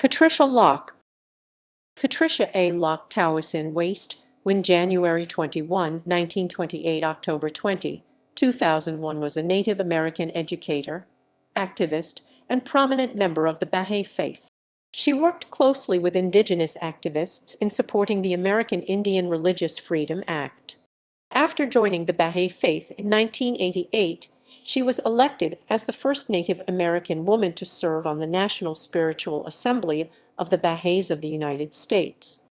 Patricia Locke. Patricia A. Locke Tawacin WasteWin January 21, 1928 October 20, 2001 was a Native American educator, activist, and prominent member of the Bahá'í Faith. She worked closely with Indigenous activists in supporting the American Indian Religious Freedom Act. After joining the Bahá'í Faith in 1988, she was elected as the first Native American woman to serve on the National Spiritual Assembly of the Bahá'ís of the United States.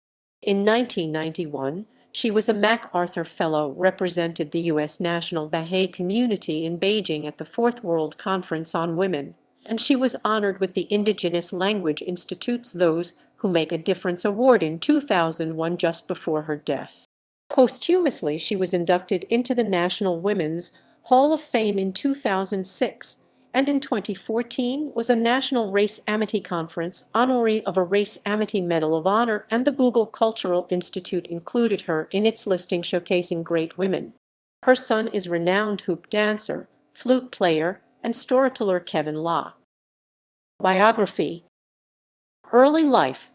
In 1991, she was a MacArthur Fellow, represented the US National Bahá'í community in Beijing at the Fourth World Conference on Women, and she was honored with the Indigenous Language Institute's Those Who Make a Difference Award in 2001, just before her death. Posthumously, she was inducted into the National Women's Hall of Fame in 2006, and in 2014 was a National Race Amity Conference honoree of a Race Amity Medal of Honor, and the Google Cultural Institute included her in its listing showcasing great women. Her son is renowned hoop dancer, flute player, and storyteller Kevin Locke. Biography. Early life.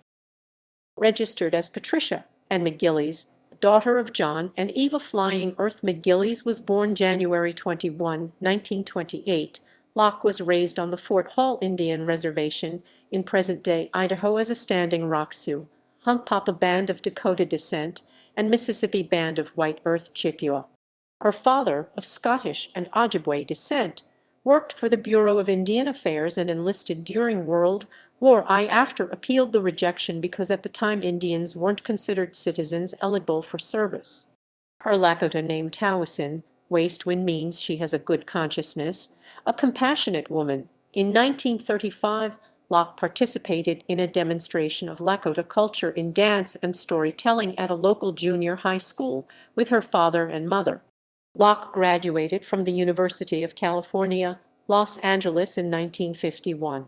Registered as Patricia and McGillies, daughter of John and Eva Flying Earth McGillies, was born January 21, 1928. Locke was raised on the Fort Hall Indian Reservation in present-day Idaho as a Standing Rock Sioux, Hunkpapa Band of Dakota descent, and Mississippi Band of White Earth Chippewa. Her father, of Scottish and Ojibwe descent, worked for the Bureau of Indian Affairs and enlisted during World War I, after appealed the rejection because at the time Indians weren't considered citizens eligible for service. Her Lakota name Tawacin WasteWin means she has a good consciousness, a compassionate woman. In 1935, Locke participated in a demonstration of Lakota culture in dance and storytelling at a local junior high school with her father and mother. Locke graduated from the University of California, Los Angeles in 1951.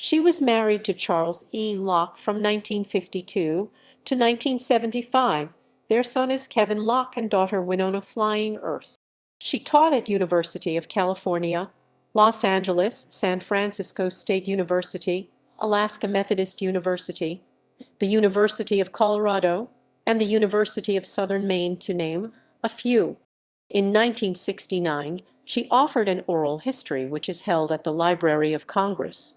She was married to Charles E. Locke from 1952 to 1975. Their son is Kevin Locke and daughter Winona Flying Earth. She taught at University of California, Los Angeles, San Francisco State University, Alaska Methodist University, the University of Colorado, and the University of Southern Maine, to name a few. In 1969, she authored an oral history which is held at the Library of Congress.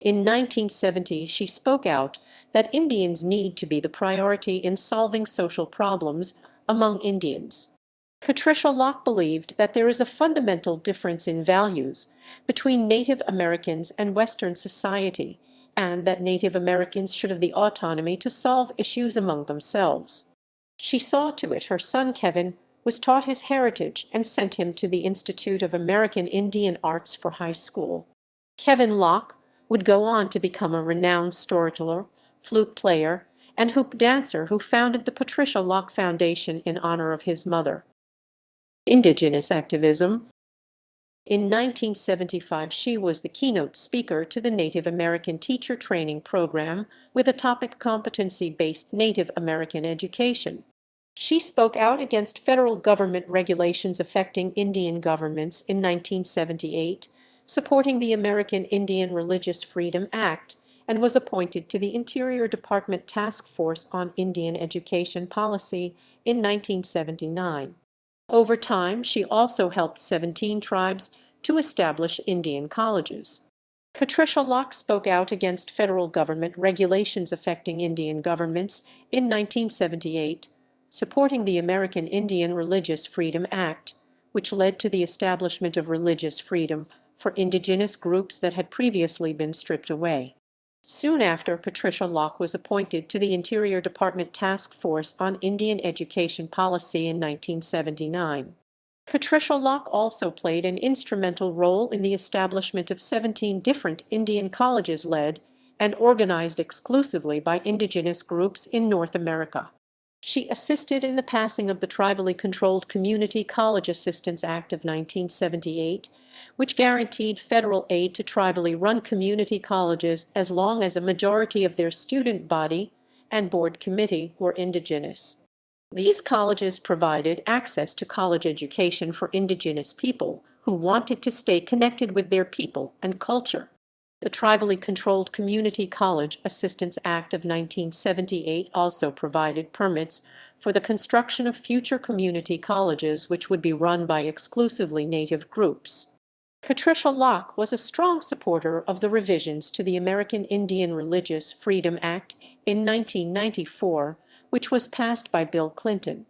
In 1970, she spoke out that Indians need to be the priority in solving social problems among Indians. Patricia Locke believed that there is a fundamental difference in values between Native Americans and Western society, and that Native Americans should have the autonomy to solve issues among themselves. She saw to it her son Kevin was taught his heritage and sent him to the Institute of American Indian Arts for high school. Kevin Locke would go on to become a renowned storyteller, flute player, and hoop dancer who founded the Patricia Locke Foundation in honor of his mother. Indigenous activism. In 1975, she was the keynote speaker to the Native American Teacher Training Program with a topic competency-based Native American education. She spoke out against federal government regulations affecting Indian governments in 1978, supporting the American Indian Religious Freedom Act, and was appointed to the Interior Department Task Force on Indian Education Policy in 1979. Over time, she also helped 17 tribes to establish Indian colleges. Patricia Locke spoke out against federal government regulations affecting Indian governments in 1978, supporting the American Indian Religious Freedom Act, which led to the establishment of religious freedom for indigenous groups that had previously been stripped away. Soon after, Patricia Locke was appointed to the Interior Department Task Force on Indian Education Policy in 1979. Patricia Locke also played an instrumental role in the establishment of 17 different Indian colleges led and organized exclusively by indigenous groups in North America. She assisted in the passing of the Tribally Controlled Community College Assistance Act of 1978, which guaranteed federal aid to tribally run community colleges as long as a majority of their student body and board committee were indigenous. These colleges provided access to college education for indigenous people who wanted to stay connected with their people and culture. The Tribally Controlled Community College Assistance Act of 1978 also provided permits for the construction of future community colleges which would be run by exclusively Native groups. Patricia Locke was a strong supporter of the revisions to the American Indian Religious Freedom Act in 1994, which was passed by Bill Clinton.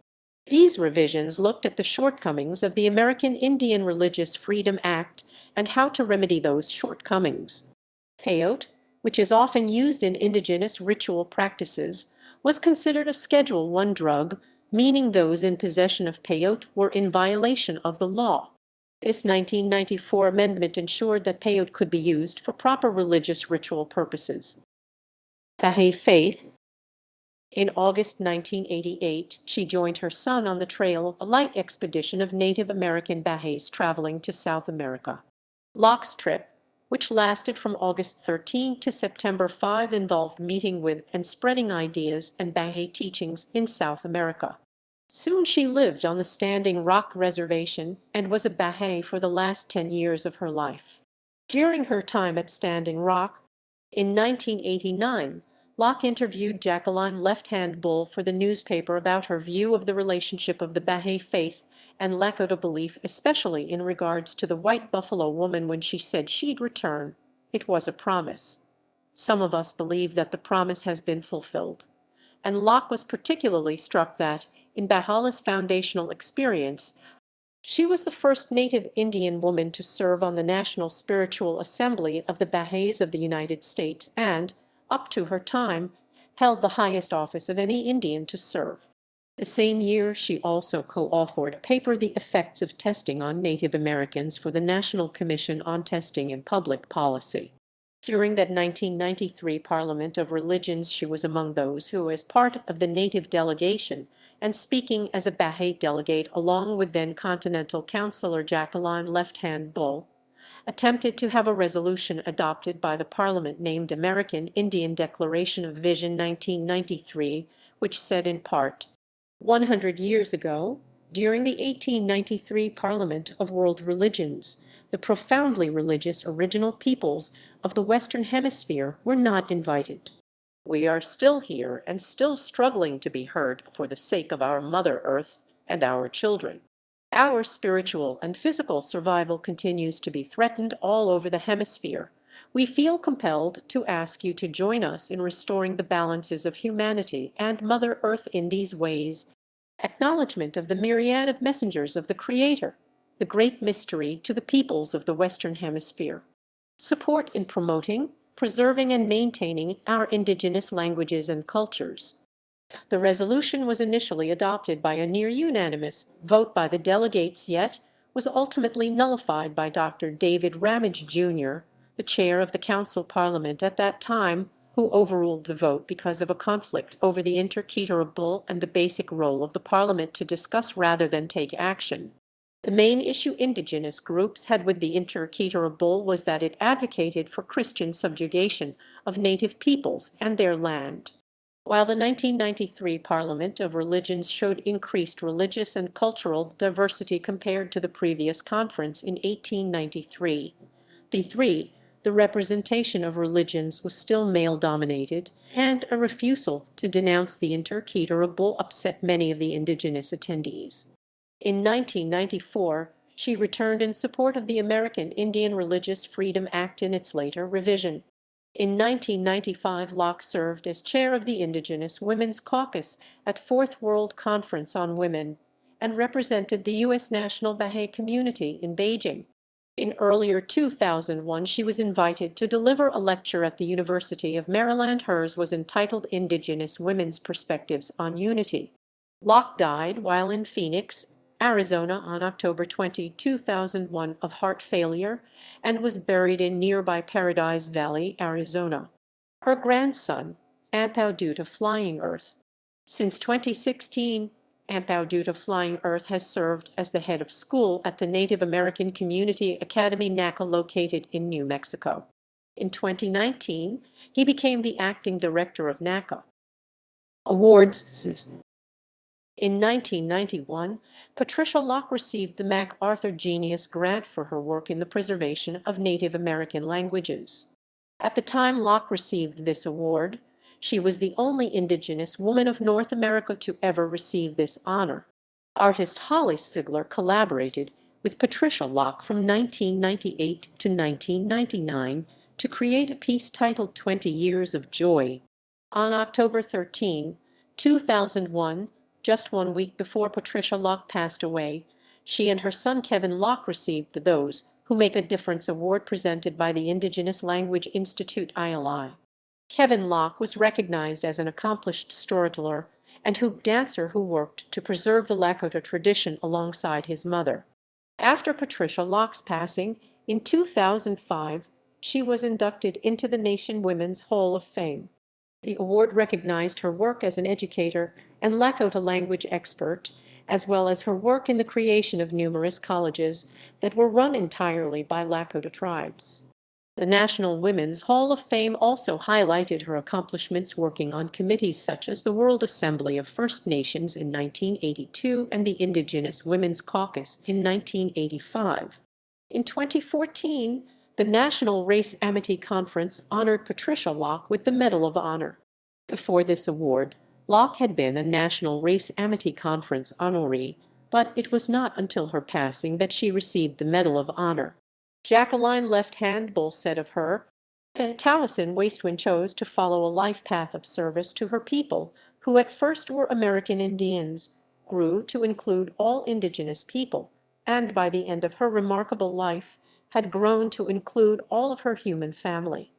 These revisions looked at the shortcomings of the American Indian Religious Freedom Act and how to remedy those shortcomings. Peyote, which is often used in indigenous ritual practices, was considered a Schedule I drug, meaning those in possession of peyote were in violation of the law. This 1994 amendment ensured that peyote could be used for proper religious ritual purposes. Bahá'í Faith. In August 1988, she joined her son on the trail, a light expedition of Native American Bahá'ís traveling to South America. Locke's trip, which lasted from August 13 to September 5, involved meeting with and spreading ideas and Bahá'í teachings in South America. Soon she lived on the Standing Rock Reservation and was a Bahá'í for the last 10 years of her life. During her time at Standing Rock, in 1989, Locke interviewed Jacqueline Left Hand Bull for the newspaper about her view of the relationship of the Bahá'í Faith and Lakota belief, especially in regards to the white buffalo woman when she said she'd return. It was a promise. Some of us believe that the promise has been fulfilled. And Locke was particularly struck that, in Baha'u'llah's foundational experience, she was the first Native Indian woman to serve on the National Spiritual Assembly of the Baha'is of the United States and, up to her time, held the highest office of any Indian to serve. The same year, she also co-authored a paper, The Effects of Testing on Native Americans, for the National Commission on Testing and Public Policy. During that 1993 Parliament of Religions, she was among those who, as part of the Native delegation, and speaking as a Bahá'í delegate along with then Continental Councillor Jacqueline Left Hand Bull, attempted to have a resolution adopted by the Parliament named American Indian Declaration of Vision 1993, which said in part, 100 years ago, during the 1893 Parliament of World Religions, the profoundly religious original peoples of the Western Hemisphere were not invited. We are still here and still struggling to be heard for the sake of our Mother Earth and our children. Our spiritual and physical survival continues to be threatened all over the hemisphere. We feel compelled to ask you to join us in restoring the balances of humanity and Mother Earth in these ways. Acknowledgement of the myriad of messengers of the Creator, the great mystery to the peoples of the Western Hemisphere. Support in promoting, preserving, and maintaining our indigenous languages and cultures. The resolution was initially adopted by a near-unanimous vote by the delegates, yet was ultimately nullified by Dr. David Ramage, Jr., the chair of the Council Parliament at that time, who overruled the vote because of a conflict over the interpreter bull and the basic role of the Parliament to discuss rather than take action. The main issue indigenous groups had with the interpreter bull was that it advocated for Christian subjugation of native peoples and their land. While the 1993 Parliament of Religions showed increased religious and cultural diversity compared to the previous conference in 1893, the representation of religions was still male-dominated, and a refusal to denounce the interpreter bull upset many of the indigenous attendees. In 1994, she returned in support of the American Indian Religious Freedom Act in its later revision. In 1995, Locke served as chair of the Indigenous Women's Caucus at Fourth World Conference on Women and represented the US National Bahá'í community in Beijing. In earlier 2001, she was invited to deliver a lecture at the University of Maryland. Hers was entitled Indigenous Women's Perspectives on Unity. Locke died while in Phoenix, Arizona on October 20, 2001 of heart failure and was buried in nearby Paradise Valley, Arizona. Her grandson, Ampauduta Flying Earth. Since 2016, Ampauduta Flying Earth has served as the head of school at the Native American Community Academy NACA located in New Mexico. In 2019, he became the acting director of NACA. Awards. In 1991, Patricia Locke received the MacArthur Genius Grant for her work in the preservation of Native American languages. At the time Locke received this award, she was the only Indigenous woman of North America to ever receive this honor. Artist Holly Sigler collaborated with Patricia Locke from 1998 to 1999 to create a piece titled 20 Years of Joy. On October 13, 2001, just 1 week before Patricia Locke passed away, she and her son Kevin Locke received the Those Who Make a Difference Award presented by the Indigenous Language Institute ILI. Kevin Locke was recognized as an accomplished storyteller and hoop dancer who worked to preserve the Lakota tradition alongside his mother. After Patricia Locke's passing, in 2005, she was inducted into the Nation Women's Hall of Fame. The award recognized her work as an educator and Lakota language expert, as well as her work in the creation of numerous colleges that were run entirely by Lakota tribes. The National Women's Hall of Fame also highlighted her accomplishments working on committees such as the World Assembly of First Nations in 1982 and the Indigenous Women's Caucus in 1985. In 2014, the National Race Amity Conference honored Patricia Locke with the Medal of Honor. Before this award, Locke had been a National Race Amity Conference honoree, but it was not until her passing that she received the Medal of Honor. Jacqueline Left Handbull said of her, Tawacin WasteWin chose to follow a life path of service to her people, who at first were American Indians, grew to include all Indigenous people, and by the end of her remarkable life, had grown to include all of her human family.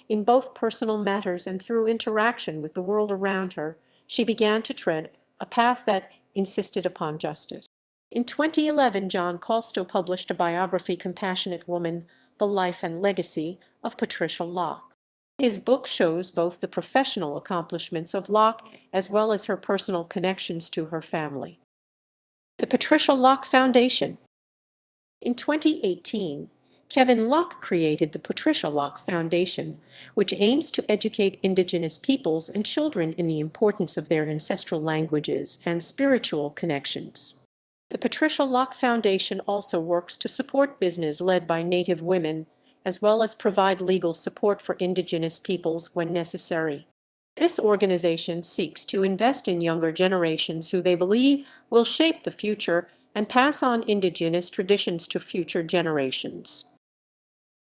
In both personal matters and through interaction with the world around her, she began to tread a path that insisted upon justice. In 2011, John Colstow published a biography, Compassionate Woman, The Life and Legacy of Patricia Locke. His book shows both the professional accomplishments of Locke as well as her personal connections to her family. The Patricia Locke Foundation. In 2018, Kevin Locke created the Patricia Locke Foundation, which aims to educate Indigenous peoples and children in the importance of their ancestral languages and spiritual connections. The Patricia Locke Foundation also works to support business led by Native women, as well as provide legal support for Indigenous peoples when necessary. This organization seeks to invest in younger generations who they believe will shape the future and pass on Indigenous traditions to future generations.